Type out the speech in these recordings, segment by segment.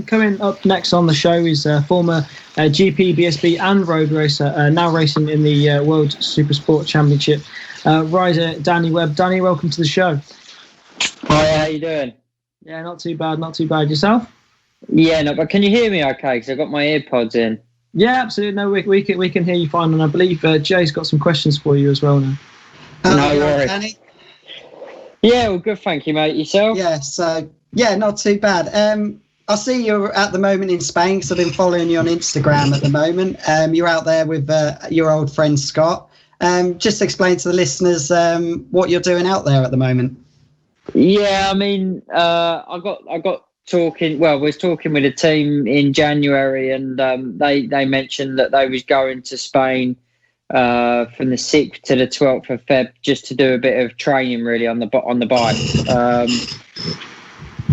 Coming up next on the show is former GP, BSB and road racer, now racing in the World Supersport Championship, rider Danny Webb. Danny, welcome to the show. Hi, how you doing? Yeah, not too bad. Yourself? Yeah, no, but can you hear me okay? Because I've got my earpods in. Yeah, absolutely. No, we can hear you fine, and I believe Jay's got some questions for you as well now. No worries. Danny? Yeah, well, good, thank you, mate. Yourself? Yeah, so, not too bad. I see you're at the moment in Spain, because I've been following you on Instagram at the moment. You're out there with your old friend Scott. Just explain to the listeners what you're doing out there at the moment. Yeah, I mean, I got talking. Well, we was talking with a team in January, and they mentioned that they was going to Spain from the 6th to the 12th of Feb just to do a bit of training, really, on the bike.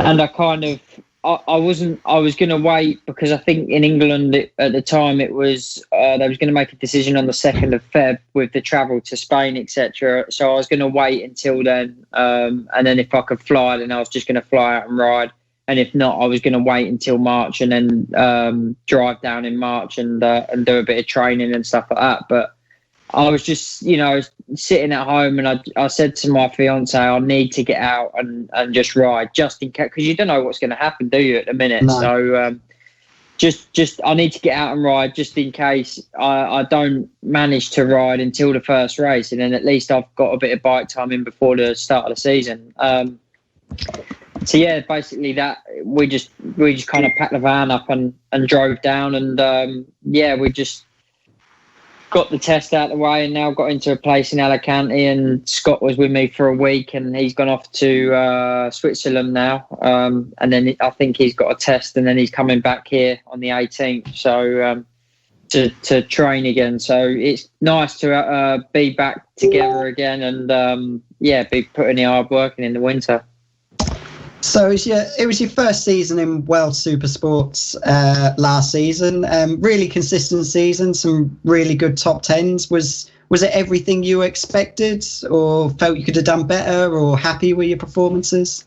And I kind of. I was going to wait because I think in England at the time it was they was going to make a decision on the 2nd of Feb with the travel to Spain, etc. So I was going to wait until then, and then if I could fly, then I was just going to fly out and ride. And if not, I was going to wait until March and then drive down in March and do a bit of training and stuff like that. But I was just, sitting at home, and I said to my fiance, I need to get out and just ride, just in case, because you don't know what's going to happen, do you, at the minute? No. So just I need to get out and ride just in case I don't manage to ride until the first race, and then at least I've got a bit of bike time in before the start of the season. So yeah, basically that we just kind of packed the van up and drove down, and we just got the test out of the way, and now got into a place in Alicante, and Scott was with me for a week, and he's gone off to Switzerland now, and then I think he's got a test, and then he's coming back here on the 18th, so to train again. So it's nice to be back together again, and be putting the hard work in the winter. So it was your first season in World Supersports last season. Really consistent season, some really good top tens. Was it everything you expected, or felt you could have done better, or happy with your performances?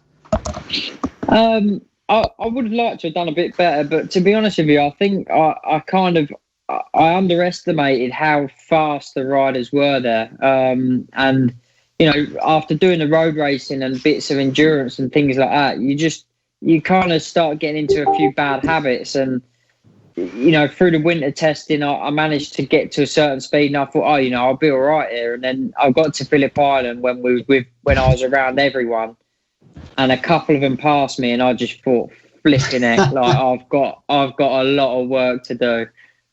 I would have liked to have done a bit better, but to be honest with you, I think I underestimated how fast the riders were there, and. After doing the road racing and bits of endurance and things like that, you kind of start getting into a few bad habits. And, through the winter testing, I managed to get to a certain speed, and I thought, I'll be all right here. And then I got to Phillip Island when I was around everyone, and a couple of them passed me, and I just thought, flipping it, like I've got a lot of work to do.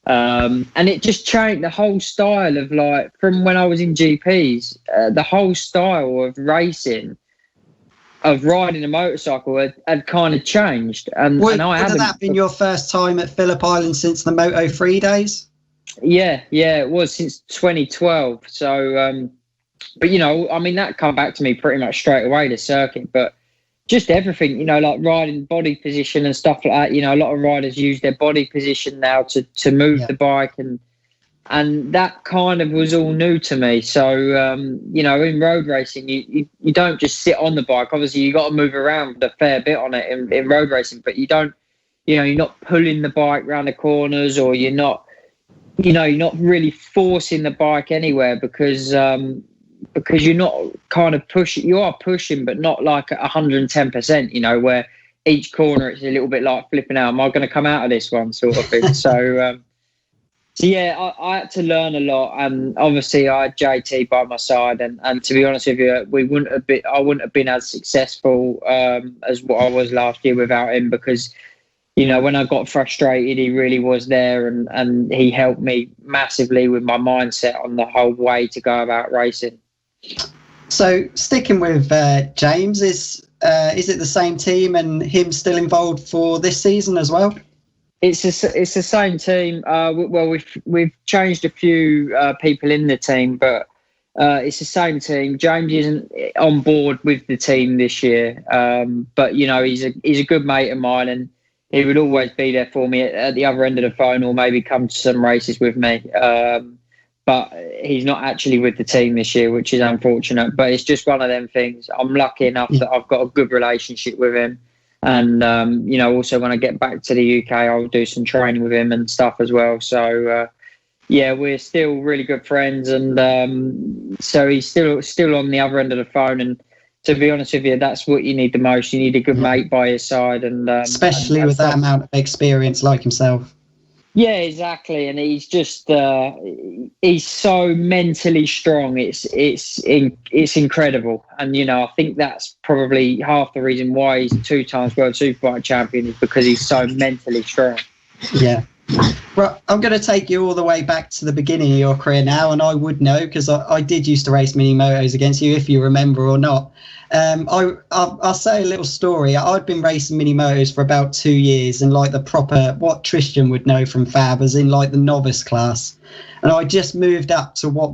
And it just changed the whole style of, like, from when I was in GPs, the whole style of racing, of riding a motorcycle had kind of changed. And would that been your first time at Phillip Island since the Moto3 days? Yeah, it was since 2012. So, but that come back to me pretty much straight away, the circuit, but just everything, like riding body position and stuff like that. A lot of riders use their body position now to move the bike, and that kind of was all new to me. So, in road racing, you don't just sit on the bike. Obviously, you got to move around a fair bit on it in road racing, but you don't, you're not pulling the bike around the corners, or you're not really forcing the bike anywhere, because you're not kind of pushing. You are pushing, but not like 110%, where each corner it's a little bit like flipping out. Am I going to come out of this one, sort of thing? So I had to learn a lot, and obviously I had JT by my side, and to be honest with you, I wouldn't have been as successful as what I was last year without him, because when I got frustrated, he really was there, and he helped me massively with my mindset on the whole way to go about racing. So sticking with James, is it the same team and him still involved for this season as well? It's the same team. Well, we've changed a few people in the team, but it's the same team. James isn't on board with the team this year, but he's a good mate of mine, and he would always be there for me at the other end of the phone, or maybe come to some races with me. But he's not actually with the team this year, which is unfortunate. But it's just one of them things. I'm lucky enough that I've got a good relationship with him. And, also when I get back to the UK, I'll do some training with him and stuff as well. So, we're still really good friends. And so he's still on the other end of the phone. And to be honest with you, that's what you need the most. You need a good mate by your side. And especially with that amount of experience like himself. Yeah, exactly. And he's just he's so mentally strong. It's incredible. And I think that's probably half the reason why he's 2 times World Superbike champion, is because he's so mentally strong. Yeah. Well, I'm going to take you all the way back to the beginning of your career now, and I would know because I did used to race mini motos against you, if you remember or not. I'll say a little story. I'd been racing mini motos for about 2 years, and like the proper, what Tristan would know from Fab, as in like the novice class. And I just moved up to what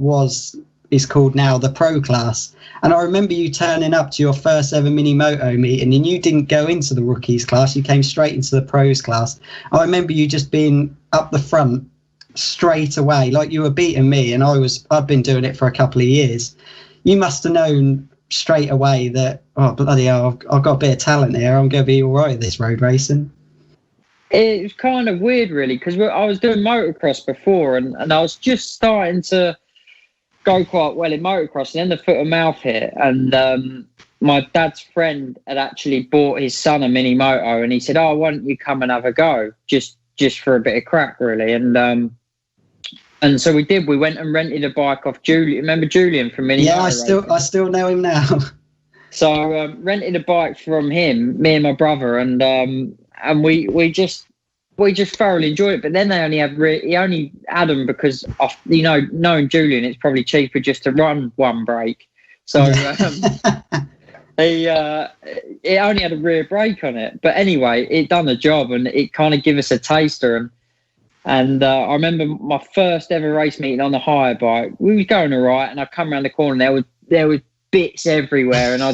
is called now the pro class. And I remember you turning up to your first ever mini moto meeting, and you didn't go into the rookies class, you came straight into the pros class. I remember you just being up the front straight away, like you were beating me, and I'd been doing it for a couple of years. You must have known straight away that, oh bloody hell, I've got a bit of talent here, I'm going to be all right at this road racing. It was kind of weird, really, because I was doing motocross before, and I was just starting to go quite well in motocross, and then the foot and mouth hit, and my dad's friend had actually bought his son a mini moto, and he said, "Oh, why don't you come and have a go, just for a bit of crack, really?" And so we did. We went and rented a bike off Julian. Remember Julian from Mini? Yeah, I still know him now. So rented a bike from him, me and my brother, and we just thoroughly enjoyed it. But then he only had them because of, knowing Julian, it's probably cheaper just to run one brake. So it only had a rear brake on it. But anyway, it done the job, and it kind of gave us a taster. And I remember my first ever race meeting on the hire bike. We was going all right, and I come around the corner, and there was bits everywhere, and I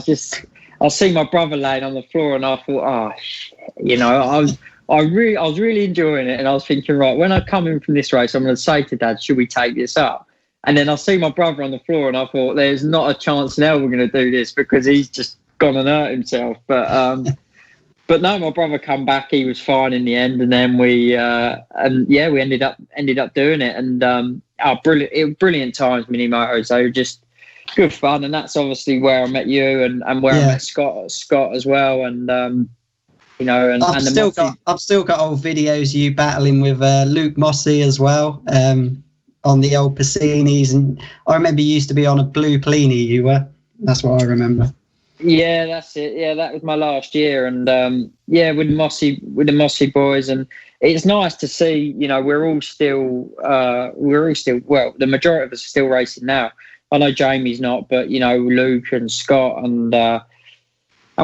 see my brother laying on the floor, and I thought, oh shit, I was really enjoying it, and I was thinking, right, when I come in from this race, I'm going to say to Dad, should we take this up? And then I see my brother on the floor, and I thought, there's not a chance in hell we're going to do this, because he's just gone and hurt himself. But no, my brother come back. He was fine in the end, and then we ended up doing it. And brilliant times, mini motos. They were just good fun, and that's obviously where I met you, and where I met Scott as well. And I've still got old videos of you battling with Luke Mossy as well, on the old Passinis, and I remember you used to be on a blue Plini. You were. That's what I remember. Yeah, that's it. Yeah, that was my last year, and with the Mossy boys, and it's nice to see. We're all still well. The majority of us are still racing now. I know Jamie's not, but Luke and Scott, and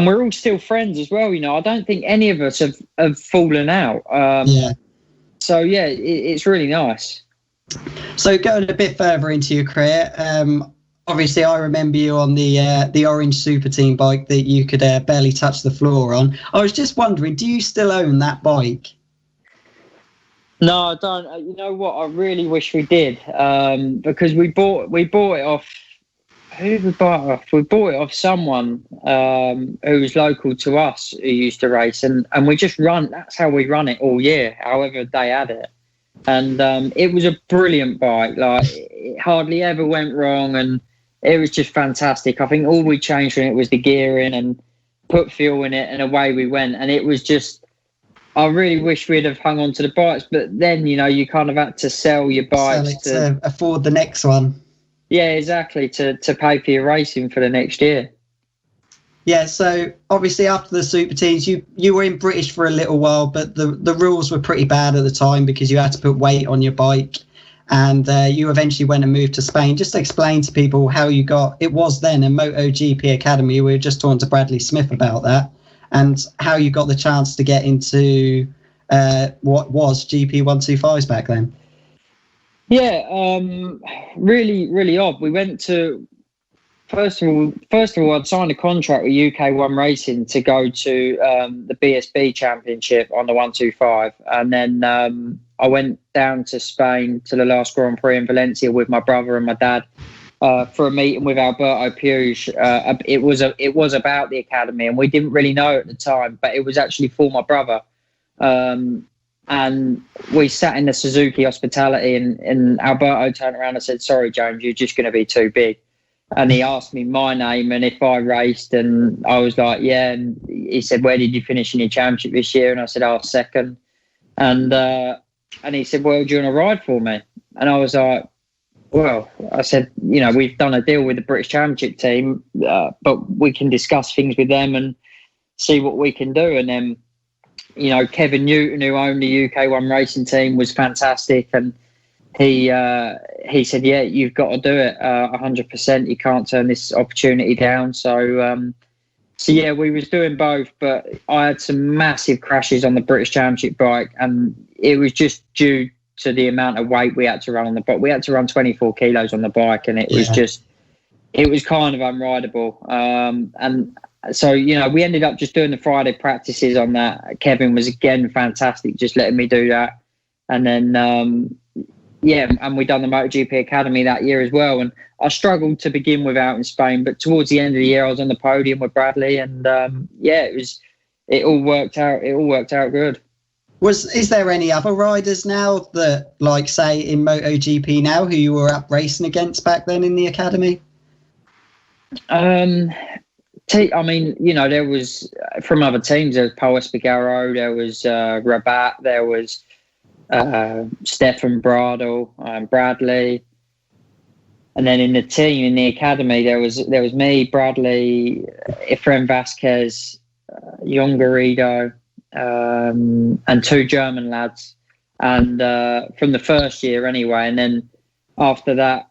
we're all still friends as well. I don't think any of us have fallen out. So it's really nice. So going a bit further into your career, obviously, I remember you on the orange Super Team bike that you could barely touch the floor on. I was just wondering, do you still own that bike? No, I don't. You know what? I really wish we did, because we bought it off. Who did we buy it off? We bought it off someone who was local to us, who used to race, and we just run. That's how we run it all year, however they had it. And it was a brilliant bike. Like, it hardly ever went wrong, and it was just fantastic. I think all we changed from it was the gearing and put fuel in it, and away we went. And it was just, I really wish we'd have hung on to the bikes, but then, you kind of had to sell your bikes to afford the next one. Yeah, exactly, to pay for your racing for the next year. Yeah, so obviously after the Super Teams, you were in British for a little while, but the rules were pretty bad at the time because you had to put weight on your bike, and you eventually went and moved to Spain. Just explain to people how you it was then a MotoGP Academy. We were just talking to Bradley Smith about that, and how you got the chance to get into what was GP 125s back then. Yeah, really, really odd. We went to... First of all, I'd signed a contract with UK One Racing to go to the BSB Championship on the 125, and then I went down to Spain to the last Grand Prix in Valencia with my brother and my dad, for a meeting with Alberto Puig. It was about the academy, and we didn't really know at the time, but it was actually for my brother. And we sat in the Suzuki hospitality, and Alberto turned around and said, "Sorry, James, you're just going to be too big." And he asked me my name and if I raced, and I was like, "Yeah." And he said, "Where did you finish in your championship this year?" And I said, "Oh, second." And he said, "Well, do you want to ride for me?" And I was like, "Well," I said, "we've done a deal with the British Championship team, but we can discuss things with them and see what we can do." And then, Kevin Newton, who owned the UK1 racing team, was fantastic. And he said, "Yeah, you've got to do it 100%. You can't turn this opportunity down." So yeah, we was doing both, but I had some massive crashes on the British Championship bike, and it was just due to the amount of weight we had to run on the bike. We had to run 24 kilos on the bike, and it was kind of unrideable. And so, we ended up just doing the Friday practices on that. Kevin was again fantastic, just letting me do that. And then, and we done the MotoGP Academy that year as well. And I struggled to begin with out in Spain, but towards the end of the year, I was on the podium with Bradley, and it all worked out. It all worked out good. Is there any other riders now that, like, say, in MotoGP now, who you were up racing against back then in the academy? There was from other teams. There was Paul Espargaro, there was Rabat, there was Stefan Bradl, Bradley, and then in the team in the academy there was me, Bradley, Efrem Vasquez, Jon Garrido, and two German lads, and from the first year anyway. And then after that,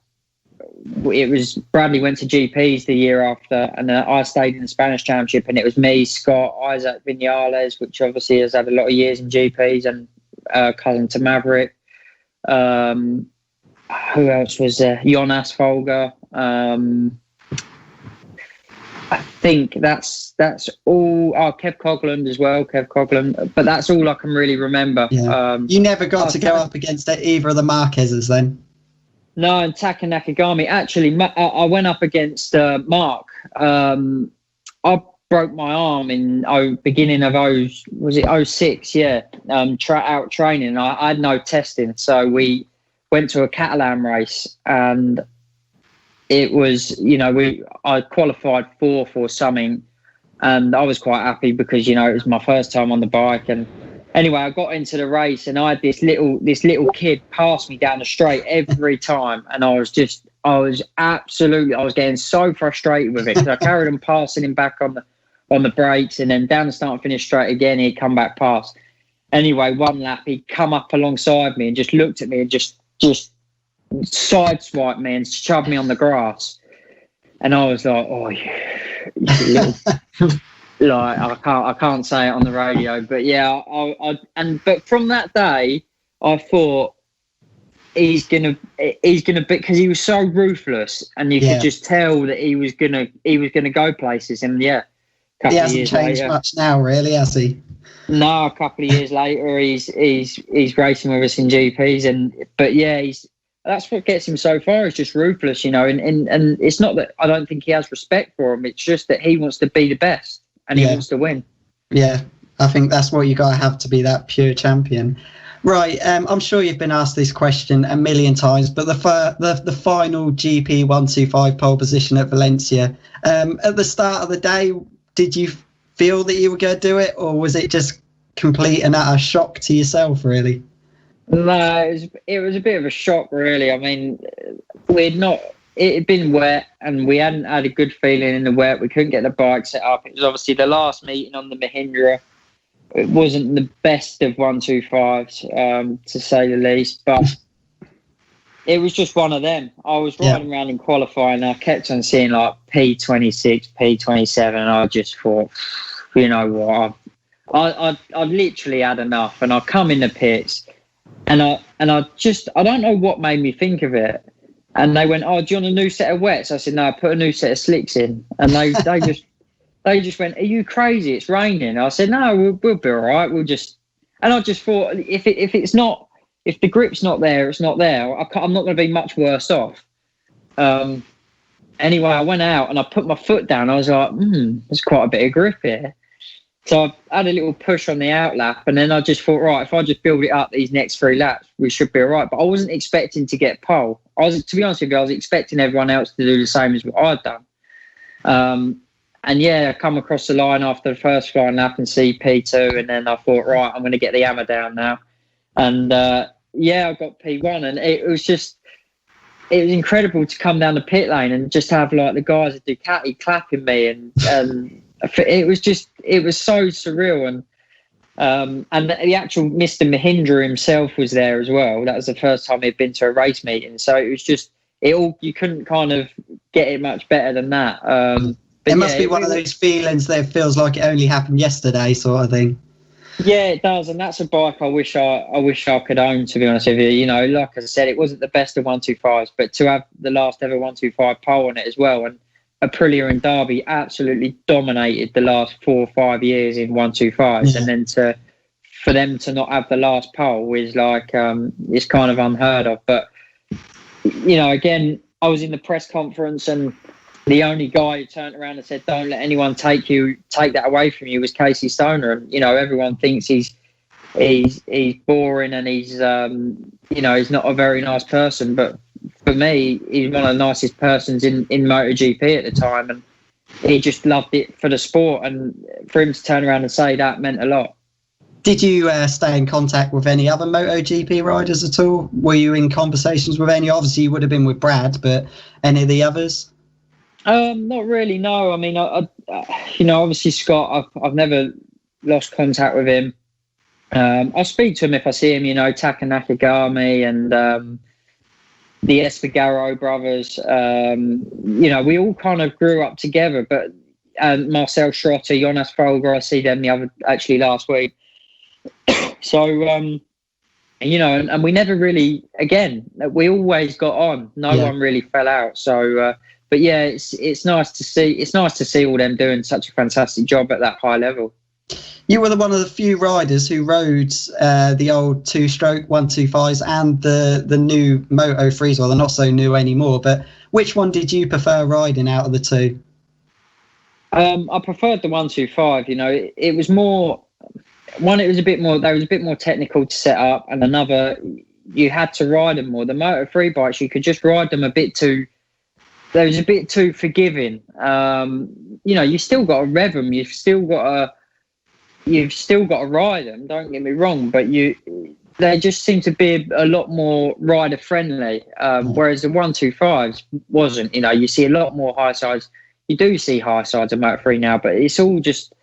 it was Bradley went to GPs the year after, and I stayed in the Spanish Championship, and it was me, Scott, Isaac Vinales, which obviously has had a lot of years in GPs, and cousin to Maverick. Who else was there? Jonas Folger. I think that's all. Oh, Kev Cogland as well, but that's all I can really remember. Yeah. You never got to go up against either of the Marquezes then? No, and Taka Nakagami. Actually, I went up against Mark. I broke my arm in beginning of 06? Yeah, out training. I had no testing, so we went to a Catalan race, and it was, I qualified fourth or something, and I was quite happy because, it was my first time on the bike. And anyway, I got into the race, and I had this little kid pass me down the straight every time, and I was getting so frustrated with it because I carried on passing him back on the brakes, and then down the start and finish straight again, he'd come back past. Anyway, one lap, he'd come up alongside me and just looked at me and just sideswiped me and shoved me on the grass. And I was like, "Oh, you little..." Like, I can't say it on the radio, but yeah, but from that day, I thought he's gonna because he was so ruthless, and you could just tell that he was gonna go places. And yeah, he hasn't changed much now, really, has he? No, a couple of years later, he's racing with us in GPs, but yeah, that's what gets him so far. Is just ruthless, and it's not that I don't think he has respect for him. It's just that he wants to be the best. And he wants to win. Yeah, I think that's what you got to have to be that pure champion. Right, I'm sure you've been asked this question a million times, but the final GP 125 pole position at Valencia, at the start of the day, did you feel that you were going to do it, or was it just complete and utter shock to yourself, really? No, it was a bit of a shock, really. I mean, it had been wet, and we hadn't had a good feeling in the wet. We couldn't get the bike set up. It was obviously the last meeting on the Mahindra. It wasn't the best of 125s, to say the least, but it was just one of them. I was riding around in qualifying, and I kept on seeing like P26, P27, and I just thought, you know what, I've literally had enough. And I come in the pits, and I don't know what made me think of it. And they went, "Oh, do you want a new set of wets?" I said, "No, put a new set of slicks in." And they just went, "Are you crazy? It's raining." I said, "No, we'll be all right. We'll just..." And I just thought, if the grip's not there, it's not there. I'm not going to be much worse off. anyway, I went out and I put my foot down. I was like, there's quite a bit of grip here. So I had a little push on the outlap, and then I just thought, right, if I just build it up these next 3 laps, we should be all right. But I wasn't expecting to get pole. To be honest with you, I was expecting everyone else to do the same as what I'd done. And yeah, I come across the line after the first flying lap and see P2, and then I thought, right, I'm going to get the hammer down now. And yeah, I got P1, and it was incredible to come down the pit lane and just have like the guys at Ducati clapping me, and it was so surreal. And the actual Mr. Mahindra himself was there as well. That was the first time he'd been to a race meeting, so it was just you couldn't kind of get it much better than that. But it must be one of those feelings that feels like it only happened yesterday, sort of thing. Yeah, it does, and that's a bike I wish I could own. To be honest with you, you know, like I said, it wasn't the best of 125s, but to have the last ever 125 pole on it as well, and Aprilia and Derby absolutely dominated the last 4 or 5 years in 125s, and then for them to not have the last pole is like it's kind of unheard of. But you know, again, I was in the press conference, and the only guy who turned around and said, "Don't let anyone take that away from you," was Casey Stoner. And you know, everyone thinks he's boring and he's you know, he's not a very nice person. But for me, he's one of the nicest persons in MotoGP at the time, and he just loved it for the sport. And for him to turn around and say that meant a lot. Did you stay in contact with any other MotoGP riders at all? Were you in conversations with any? Obviously, you would have been with Brad, but any of the others? Not really, no. I mean, I you know, obviously Scott, I've never lost contact with him. I'll speak to him if I see him, you know, Taka Nakagami and the Espargaro brothers. You know, we all kind of grew up together, but Marcel Schrotter, Jonas Folger, I see them actually last week. So, you know, and we never really, again, we always got on. No one really fell out. So, but yeah, it's nice to see. It's nice to see all them doing such a fantastic job at that high level. You were one of the few riders who rode the old 2-stroke 125s and the new Moto 3s. Well, they're not so new anymore. But which one did you prefer riding out of the two? I preferred the 125. You know, it was more. One, it was a bit more. They was a bit more technical to set up, and another, you had to ride them more. The Moto 3 bikes, you could just ride them a bit too. They was a bit too forgiving. You know, you still got to rev them. You've still got to ride them. Don't get me wrong, but they just seem to be a lot more rider friendly. Whereas the 125s wasn't. You know, you see a lot more high sides. You do see high sides of Moto 3 now, but it's all just.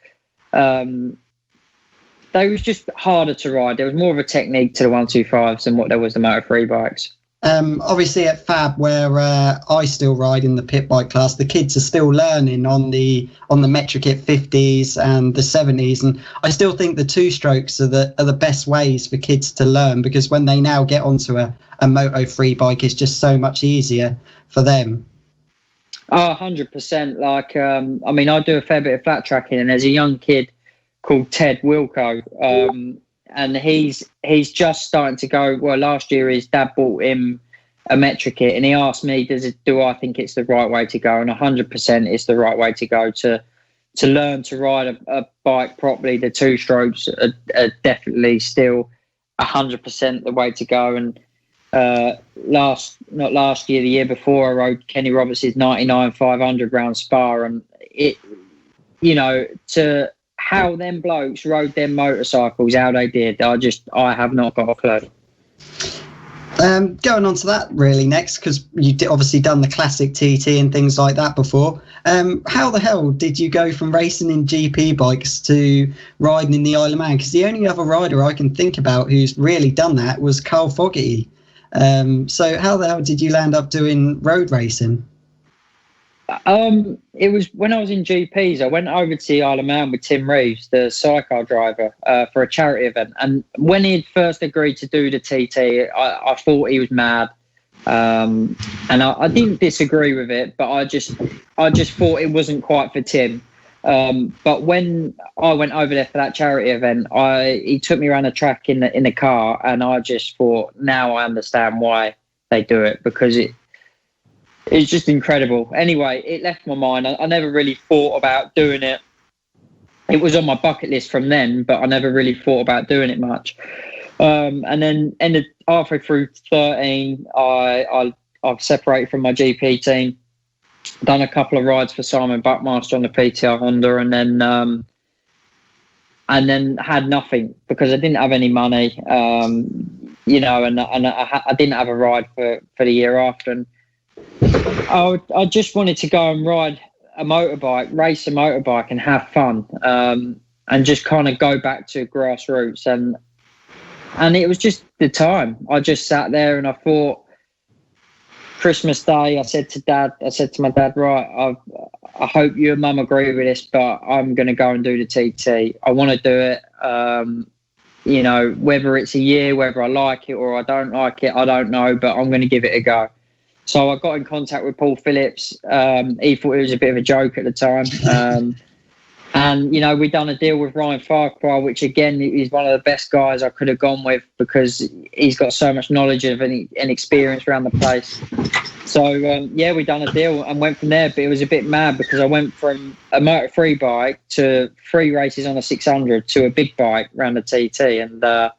They was just harder to ride. There was more of a technique to the 125s than what there was the Moto 3 bikes. Obviously at Fab, where I still ride in the pit bike class, the kids are still learning on the Metrokit 50s and the 70s, and I still think the 2-strokes are the best ways for kids to learn, because when they now get onto a Moto 3 bike, it's just so much easier for them. Oh, 100%. Like, I mean, I do a fair bit of flat tracking, and there's a young kid called Ted Wilco, and he's just starting to go. Well, last year his dad bought him a Metrokit, and he asked me, do I think it's the right way to go? And 100% it's the right way to go to learn to ride a bike properly. The 2-strokes are definitely still 100% the way to go. And not last year, the year before, I rode Kenny Roberts' 99 500 round Spa, and it, you know, to how them blokes rode them motorcycles, how they did, I have not got a clue. Going on to that really next, because you obviously done the classic TT and things like that before. How the hell did you go from racing in GP bikes to riding in the Isle of Man? Because the only other rider I can think about who's really done that was Carl Fogarty. So how the hell did you land up doing road racing? It was when I was in GPs. I went over to the Isle of Man with Tim Reeves, the sidecar driver, for a charity event. And when he'd first agreed to do the TT, I thought he was mad, and I didn't disagree with it, but I just thought it wasn't quite for Tim. But when I went over there for that charity event, he took me around the track in the car, and I just thought, now I understand why they do it, because It's just incredible. Anyway, it left my mind. I never really thought about doing it. It was on my bucket list from then, but I never really thought about doing it much. And then ended halfway through 13, I've separated from my GP team, done a couple of rides for Simon Buckmaster on the PTR Honda, and then had nothing because I didn't have any money, and I didn't have a ride for the year after. And I just wanted to go and ride a motorbike, race a motorbike, and have fun, and just kind of go back to grassroots. And it was just the time. I just sat there and I thought, Christmas Day, I said to my dad, right, I hope you and Mum agree with this, but I'm going to go and do the TT. I want to do it. Whether it's a year, whether I like it or I don't like it, I don't know, but I'm going to give it a go. So I got in contact with Paul Phillips. He thought it was a bit of a joke at the time. And, we'd done a deal with Ryan Farquhar, which, again, is one of the best guys I could have gone with because he's got so much knowledge of and experience around the place. So, we done a deal and went from there. But it was a bit mad because I went from a Motor 3 bike to 3 races on a 600 to a big bike around the TT. And a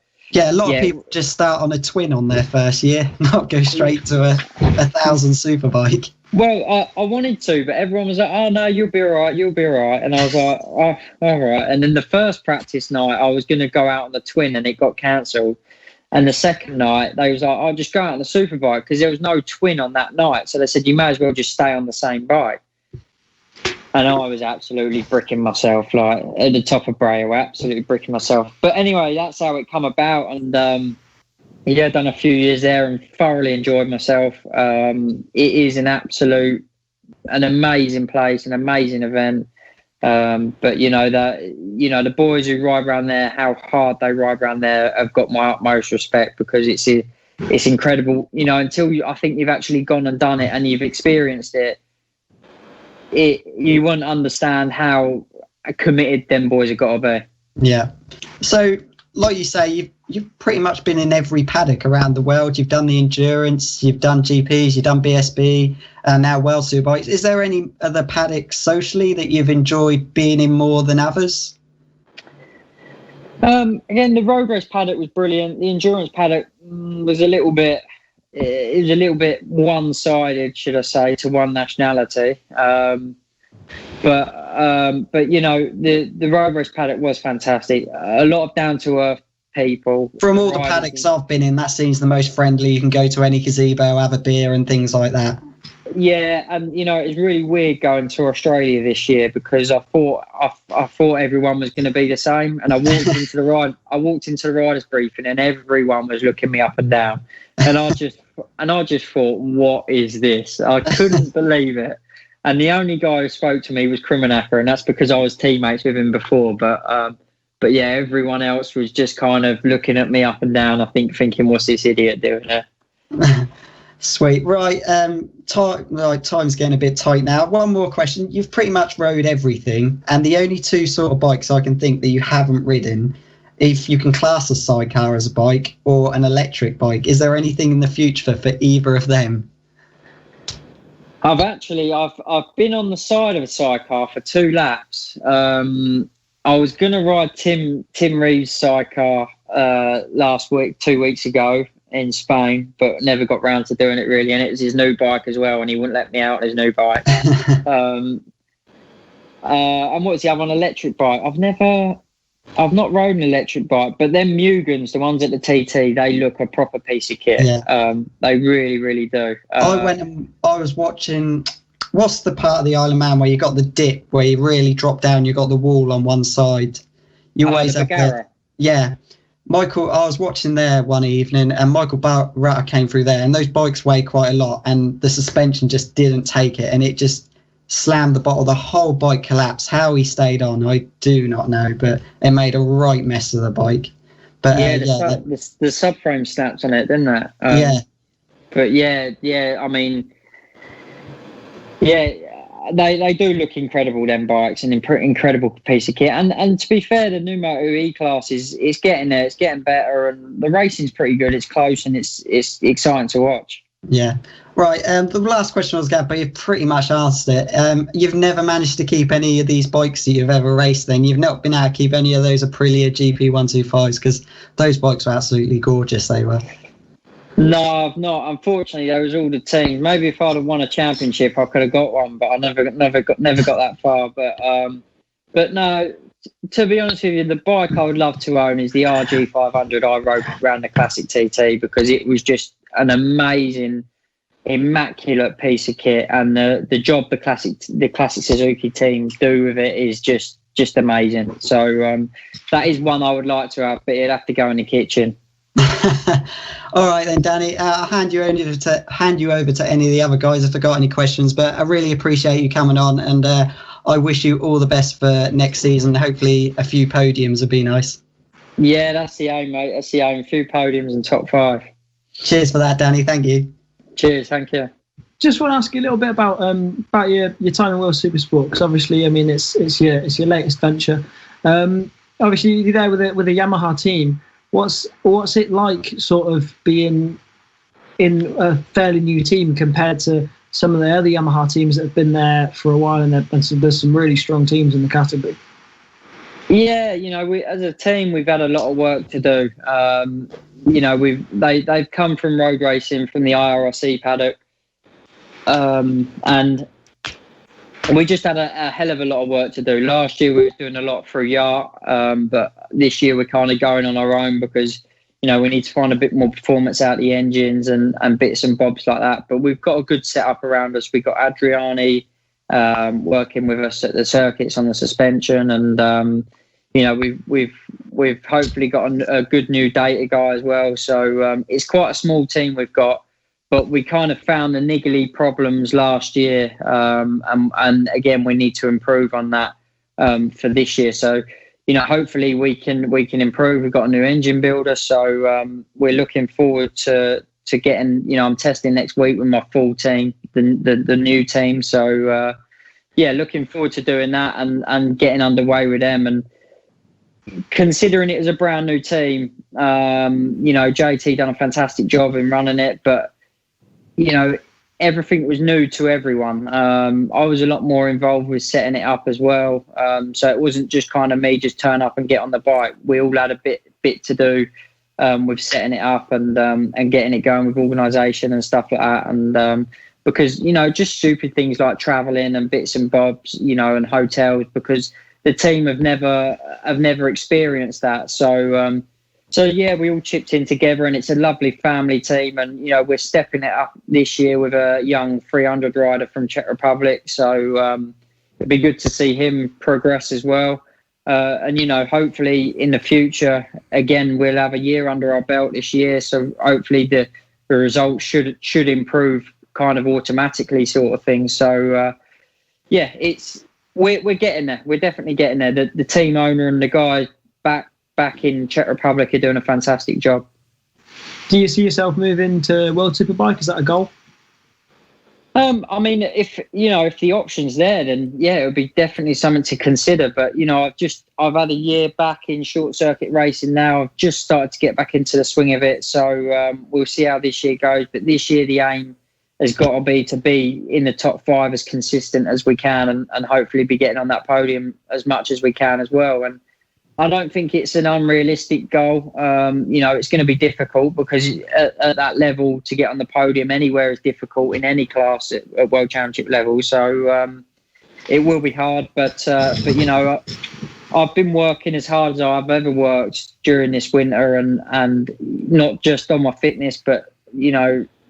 lot of people just start on a twin on their first year, not go straight to a 1,000 superbike. Well, I wanted to, but everyone was like, oh, no, you'll be all right. And I was like, oh, all right. And then the first practice night, I was going to go out on the twin and it got cancelled. And the second night, they was like, I'll just go out on the superbike because there was no twin on that night. So they said, you may as well just stay on the same bike. And I was absolutely bricking myself, like at the top of Braille, absolutely bricking myself. But anyway, that's how it come about. And done a few years there and thoroughly enjoyed myself. It is an amazing place, an amazing event. But the boys who ride around there, how hard they ride around there, have got my utmost respect because it's incredible. Until I think you've actually gone and done it and you've experienced it, you won't understand how committed them boys have got to be. Yeah. So, like you say, you've pretty much been in every paddock around the world. You've done the endurance, you've done GPs, you've done BSB, and now World Superbikes. Is there any other paddocks socially that you've enjoyed being in more than others? Again, the road race paddock was brilliant. The endurance paddock was a little bit one-sided, should I say, to one nationality. But the road race paddock was fantastic. A lot of down-to-earth people. From all the paddocks I've been in, that seems the most friendly. You can go to any gazebo, have a beer and things like that. Yeah, and it's really weird going to Australia this year because I thought everyone was going to be the same, and I walked into the riders briefing, and everyone was looking me up and down, and I just thought, what is this? I couldn't believe it. And the only guy who spoke to me was Krimenacher, and that's because I was teammates with him before. But yeah, everyone else was just kind of looking at me up and down, I think, thinking, what's this idiot doing there? Sweet. Right. Time's getting a bit tight now. One more question. You've pretty much rode everything, and the only 2 sort of bikes I can think that you haven't ridden, if you can class a sidecar as a bike or an electric bike, is there anything in the future for either of them? I've been on the side of a sidecar for 2 laps. I was going to ride Tim Reeves' sidecar last week, 2 weeks ago in Spain, but never got round to doing it really. And it was his new bike as well, and he wouldn't let me out on his new bike. And what was the other one? Electric bike. I've not rode an electric bike, but them Mugans, the ones at the TT, they look a proper piece of kit. Yeah. They really, really do. I was watching, what's the part of the Isle of Man where you got the dip, where you really drop down, you got the wall on one side. You always have the, yeah. Michael, I was watching there one evening, and Michael Barretta came through there, and those bikes weigh quite a lot, and the suspension just didn't take it, and it just slammed the bottle. The whole bike collapsed. How he stayed on, I do not know, but it made a right mess of the bike. But the subframe snapped on it, didn't it? Yeah. But I mean, they do look incredible, them bikes, an incredible piece of kit. And to be fair, the new Moto E-Class is getting there. It's getting better, and the racing's pretty good. It's close, and it's exciting to watch. Yeah. Right. The last question I was going to, but you've pretty much answered it. You've never managed to keep any of these bikes that you've ever raced. Then you've not been able to keep any of those Aprilia GP125s because those bikes were absolutely gorgeous. They were. No, I've not. Unfortunately, there was all the teams. Maybe if I'd have won a championship, I could have got one, but I never got that far. But no. To be honest with you, the bike I would love to own is the RG500 I rode around the Classic TT because it was just an amazing, immaculate piece of kit, and the job the classic Suzuki team do with it is just amazing. So that is one I would like to have, but it'd have to go in the kitchen. All right then, Danny. I'll hand you over to any of the other guys if I've got any questions. But I really appreciate you coming on, and I wish you all the best for next season. Hopefully, a few podiums would be nice. Yeah, that's the aim, mate. That's the aim. A few podiums and top 5. Cheers for that, Danny. Thank you. Cheers. Thank you. Just want to ask you a little bit about your time in World Supersport, because obviously, I mean, it's your latest venture. Obviously, you're there with a Yamaha team. What's it like, sort of being in a fairly new team compared to some of the other Yamaha teams that have been there for a while, and there's some really strong teams in the category? Yeah, we as a team we've had a lot of work to do. They've come from road racing from the IRRC paddock, and we just had a hell of a lot of work to do. Last year we were doing a lot through Yacht, but this year we're kind of going on our own because we need to find a bit more performance out of the engines and bits and bobs like that. But we've got a good setup around us. We've got Adriani working with us at the circuits on the suspension, and we've hopefully got a good new data guy as well. So it's quite a small team we've got, but we kind of found the niggly problems last year, and again we need to improve on that for this year. So hopefully we can improve. We've got a new engine builder, so we're looking forward to getting. I'm testing next week with my full team, the new team. So looking forward to doing that and getting underway with them. And considering it as a brand new team, JT done a fantastic job in running it, but everything was new to everyone. I was a lot more involved with setting it up as well. So it wasn't just kind of me just turn up and get on the bike. We all had a bit to do with setting it up and getting it going with organisation and stuff like that. And because just stupid things like travelling and bits and bobs, and hotels, because the team have never experienced that. So yeah, we all chipped in together, and it's a lovely family team. And we're stepping it up this year with a young 300 rider from Czech Republic. So it'd be good to see him progress as well. And hopefully in the future, again, we'll have a year under our belt this year. So hopefully the results should improve kind of automatically, sort of thing. So we're getting there. We're definitely getting there. The team owner and the guy back in Czech Republic are doing a fantastic job. Do you see yourself moving to World Superbike? Is that a goal? I mean, if the option's there, then yeah, it would be definitely something to consider. But I've had a year back in short circuit racing now. I've just started to get back into the swing of it. So we'll see how this year goes. But this year the aim has got to be in the top 5 as consistent as we can, and hopefully be getting on that podium as much as we can as well. And I don't think it's an unrealistic goal. It's going to be difficult because at that level to get on the podium anywhere is difficult in any class at World Championship level. So it will be hard, but I've been working as hard as I've ever worked during this winter, and not just on my fitness, but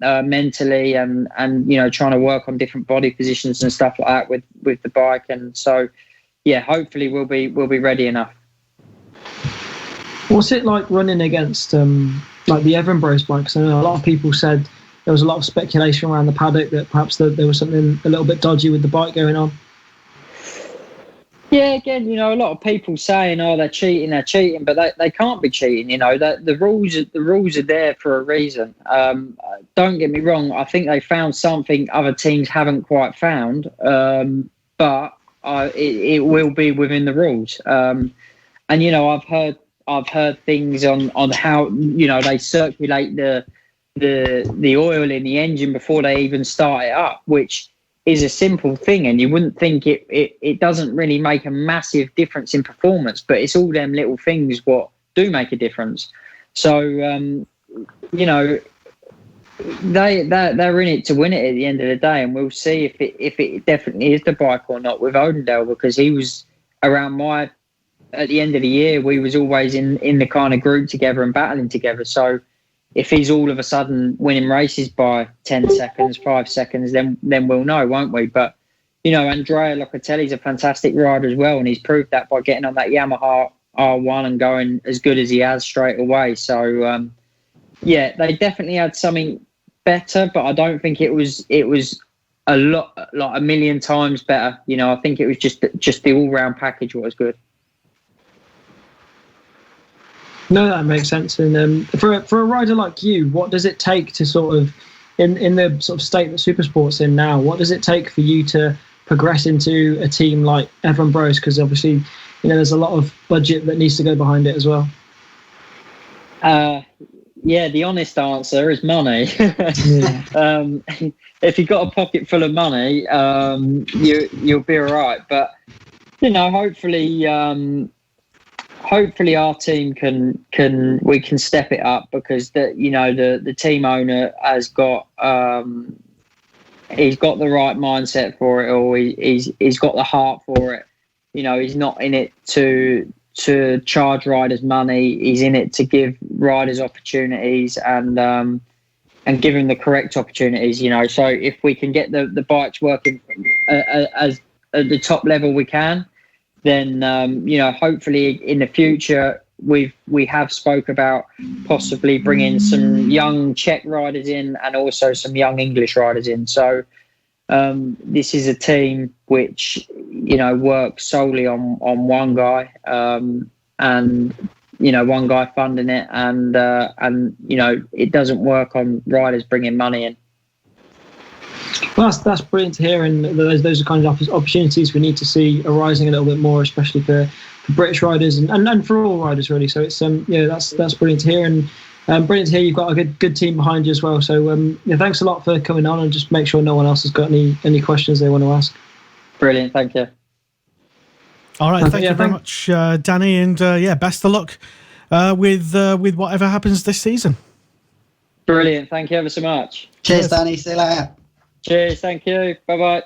mentally and trying to work on different body positions and stuff like that with the bike. And so yeah, hopefully we'll be ready enough. What's it like running against like the Evan-Bros bikes? I know a lot of people said there was a lot of speculation around the paddock that perhaps there was something a little bit dodgy with the bike going on. Yeah, again, a lot of people saying, "Oh, they're cheating," but they can't be cheating. The rules are there for a reason. Don't get me wrong. I think they found something other teams haven't quite found, but it will be within the rules. And I've heard things on how they circulate the the oil in the engine before they even start it up, which is a simple thing, and you wouldn't think it doesn't really make a massive difference in performance, but it's all them little things what do make a difference. So they're in it to win it at the end of the day, and we'll see if it definitely is the bike or not with Odendale, because he was around at the end of the year, we was always in the kind of group together and battling together. So if he's all of a sudden winning races by 10 seconds, 5 seconds, then we'll know, won't we? But, Andrea Locatelli's a fantastic rider as well, and he's proved that by getting on that Yamaha R1 and going as good as he has straight away. So, they definitely had something better, but I don't think it was a lot, like a million times better. I think it was just the all-round package what was good. No, that makes sense. And for a rider like you, what does it take to sort of, in the sort of state that Supersport's in now, what does it take for you to progress into a team like F1 Bros? Because obviously, there's a lot of budget that needs to go behind it as well. The honest answer is money. If you've got a pocket full of money, you'll be all right. But hopefully our team we can step it up, because the team owner has got he's got the right mindset for it all. He's got the heart for it. He's not in it to charge riders money. He's in it to give riders opportunities and give them the correct opportunities. So if we can get the bikes working as at the top level we can, then hopefully in the future we have spoke about possibly bringing some young Czech riders in and also some young English riders in. So this is a team which works solely on one guy, and one guy funding it, and it doesn't work on riders bringing money in. Well, that's brilliant to hear, and those are kind of opportunities we need to see arising a little bit more, especially for British riders and for all riders really. So it's that's brilliant to hear, and brilliant to hear you've got a good team behind you as well. So thanks a lot for coming on, and just make sure no one else has got any questions they want to ask. Brilliant, thank you. All right, thank you very much, Danny, and best of luck with whatever happens this season. Brilliant, thank you ever so much. Cheers, Danny. See you later. Cheers, thank you. Bye-bye.